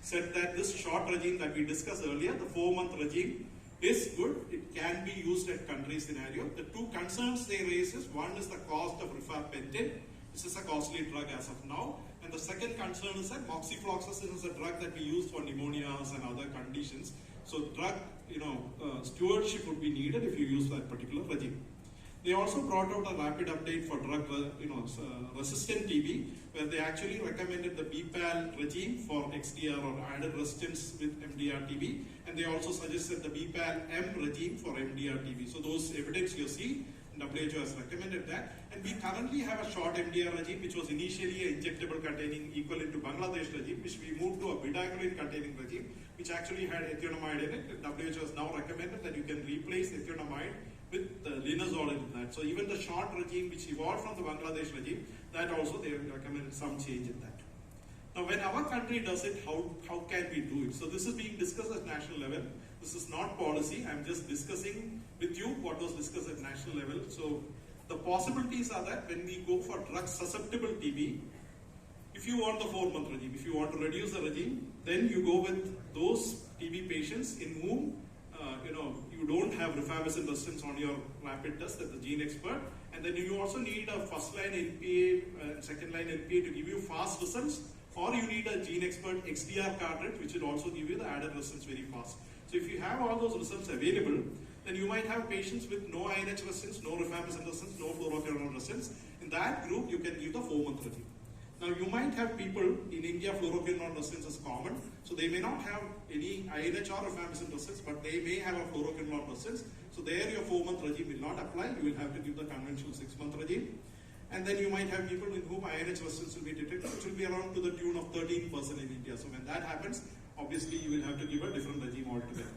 said that this short regime that we discussed earlier, the 4-month regime, is good. It can be used at country scenario. The two concerns they raise is, one is the cost of rifampicin. This is a costly drug as of now. And the second concern is that moxifloxacin is a drug that we use for pneumonias and other conditions. So drug, stewardship would be needed if you use that particular regime. They also brought out a rapid update for drug, resistant TB, where they actually recommended the BPAL regime for XDR or added resistance with MDR TB, and they also suggested the BPAL-M regime for MDR TB. So those evidence you see, WHO has recommended that, and we currently have a short MDR regime, which was initially an injectable containing equivalent to Bangladesh regime, which we moved to a bedaquiline containing regime, which actually had ethionamide in it. WHO has now recommended that you can replace ethionamide with linezolid in that. So even the short regime which evolved from the Bangladesh regime, that also they recommended some change in that. Now when our country does it, how can we do it? So this is being discussed at national level. This is not policy. I'm just discussing with you what was discussed at national level. So the possibilities are that when we go for drug susceptible TB, if you want the 4-month regime, if you want to reduce the regime, then you go with those TB patients in whom you don't have rifampicin resistance on your rapid test as the gene expert, and then you also need a first line LPA, second line LPA to give you fast results, or you need a gene expert XDR cartridge which will also give you the added resistance very fast. So if you have all those results available, then you might have patients with no INH resistance, no rifampicin resistance, no fluoroquinolone resistance. In that group, you can give the 4-month regime. Now you might have people in India, fluoroquinolone resistance is common, so they may not have any INH or rifampicin resistance, but they may have a fluoroquinolone resistance. So there your 4-month regime will not apply. You will have to give the conventional 6-month regime. And then you might have people in whom INH resistance will be detected, which will be around to the tune of 13% in India. So when that happens, obviously you will have to give a different regime altogether.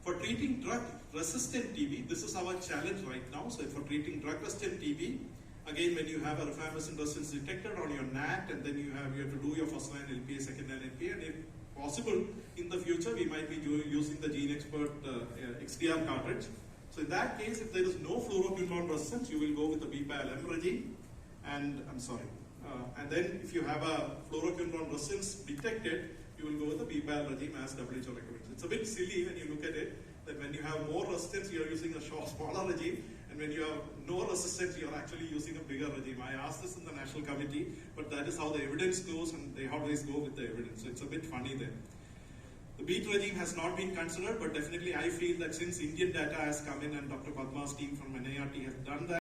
For treating drug-resistant TB, this is our challenge right now. So for treating drug-resistant TB, again, when you have a rifampicin resistance detected on your NAT, and then you have to do your first line LPA, second line LPA, and if possible, in the future, we might be using the gene expert XDR cartridge. So in that case, if there is no fluoroquinolone resistance, you will go with the BPAL-M regime, and and then if you have a fluoroquinolone resistance detected, you will go with the BPAL regime as WHO recommends. It's a bit silly when you look at it, that when you have more resistance, you are using a smaller regime, and when you have no resistance, you are actually using a bigger regime. I asked this in the national committee, but that is how the evidence goes, and they always go with the evidence. So it's a bit funny there. The BEAT regime has not been considered, but definitely I feel that since Indian data has come in and Dr. Padma's team from NIRT has done that,